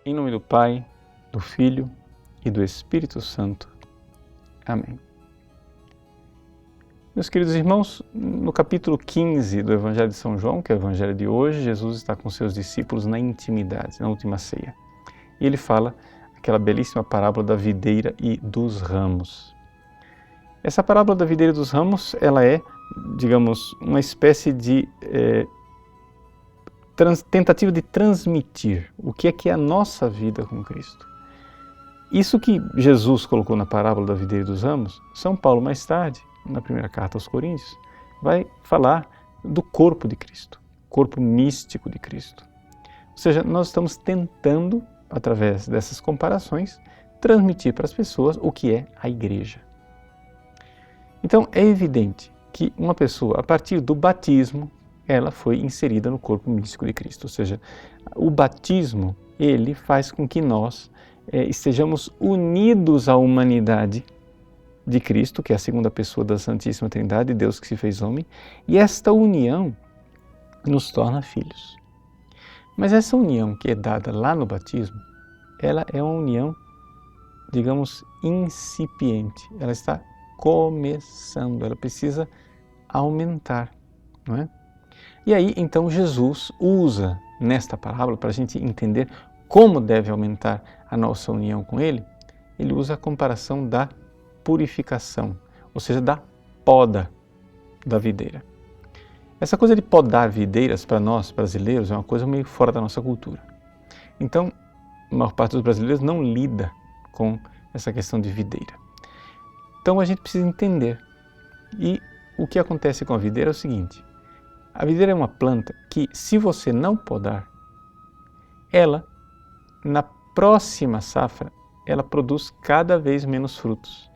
Em nome do Pai, do Filho e do Espírito Santo. Amém. Meus queridos irmãos, no capítulo 15 do Evangelho de São João, que é o Evangelho de hoje, Jesus está com seus discípulos na intimidade, na última ceia. E ele fala aquela belíssima parábola da videira e dos ramos. Essa parábola da videira e dos ramos, ela é, digamos, uma espécie de tentativa de transmitir o que é a nossa vida com Cristo. Isso que Jesus colocou na parábola da videira e dos ramos, São Paulo mais tarde, na primeira carta aos Coríntios, vai falar do corpo de Cristo, corpo místico de Cristo. Ou seja, nós estamos tentando, através dessas comparações, transmitir para as pessoas o que é a igreja. Então, é evidente que uma pessoa, a partir do batismo, ela foi inserida no corpo místico de Cristo. Ou seja, o batismo, ele faz com que nós estejamos unidos à humanidade de Cristo, que é a segunda pessoa da Santíssima Trindade, Deus que se fez homem, e esta união nos torna filhos. Mas essa união que é dada lá no batismo, ela é uma união, digamos, incipiente. Ela está começando, ela precisa aumentar, não é? E aí, então, Jesus usa nesta parábola, para a gente entender como deve aumentar a nossa união com Ele, ele usa a comparação da purificação, ou seja, da poda da videira. Essa coisa de podar videiras para nós brasileiros é uma coisa meio fora da nossa cultura. Então, a maior parte dos brasileiros não lida com essa questão de videira. Então a gente precisa entender. E o que acontece com a videira é o seguinte: a videira é uma planta que, se você não podar, ela, na próxima safra, ela produz cada vez menos frutos.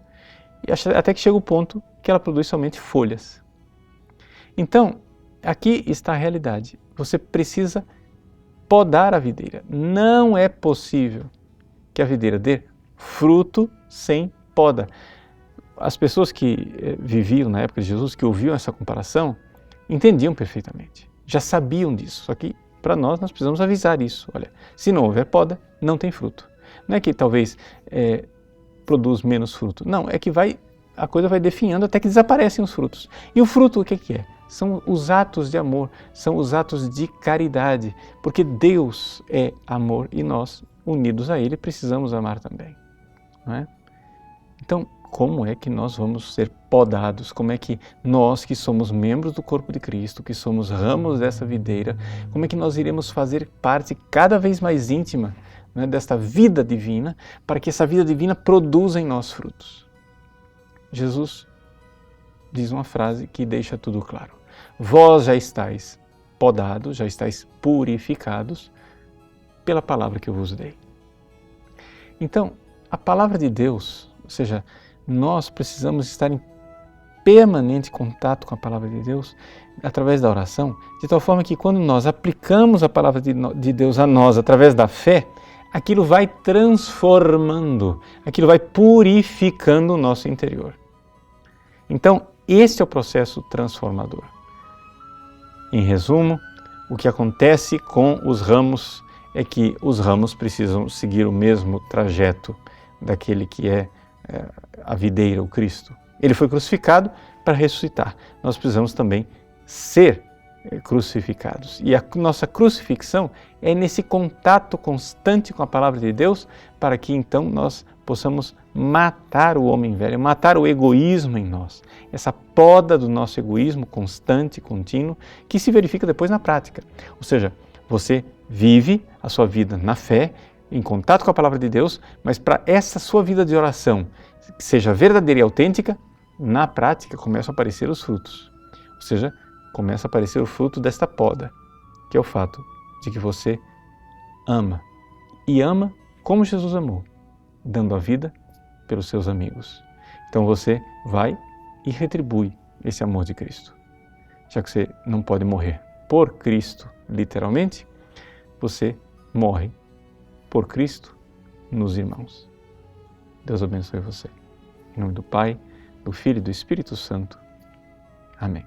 E até que chega o ponto que ela produz somente folhas. Então, aqui está a realidade. Você precisa podar a videira. Não é possível que a videira dê fruto sem poda. As pessoas que viviam na época de Jesus, que ouviam essa comparação, entendiam perfeitamente. Já sabiam disso. Só que para nós precisamos avisar isso. Olha, se não houver poda, não tem fruto. Não é que talvez produz menos fruto. Não, é que a coisa vai definhando até que desaparecem os frutos. E o fruto, o que é? São os atos de amor, são os atos de caridade, porque Deus é amor e nós, unidos a Ele, precisamos amar também. Não é? Então, como é que nós vamos ser podados? Como é que nós, que somos membros do corpo de Cristo, que somos ramos dessa videira, como é que nós iremos fazer parte cada vez mais íntima, né, desta vida divina, para que essa vida divina produza em nós frutos? Jesus diz uma frase que deixa tudo claro. Vós já estáis podados, já estáis purificados pela palavra que eu vos dei. Então, a palavra de Deus, ou seja, nós precisamos estar em permanente contato com a palavra de Deus através da oração, de tal forma que quando nós aplicamos a palavra de Deus a nós através da fé, aquilo vai transformando, aquilo vai purificando o nosso interior. Então, esse é o processo transformador. Em resumo, o que acontece com os ramos é que os ramos precisam seguir o mesmo trajeto daquele que é a videira, o Cristo. Ele foi crucificado para ressuscitar. Nós precisamos também ser crucificados. E a nossa crucifixão é nesse contato constante com a palavra de Deus, para que então nós possamos matar o homem velho, matar o egoísmo em nós. Essa poda do nosso egoísmo constante, contínuo, que se verifica depois na prática. Ou seja, você vive a sua vida na fé, em contato com a palavra de Deus, mas para essa sua vida de oração que seja verdadeira e autêntica, na prática começam a aparecer os frutos. Ou seja, começa a aparecer o fruto desta poda, que é o fato de que você ama. E ama como Jesus amou, dando a vida pelos seus amigos. Então você vai e retribui esse amor de Cristo. Já que você não pode morrer por Cristo, literalmente, você morre por Cristo nos irmãos. Deus abençoe você. Em nome do Pai, do Filho e do Espírito Santo. Amém.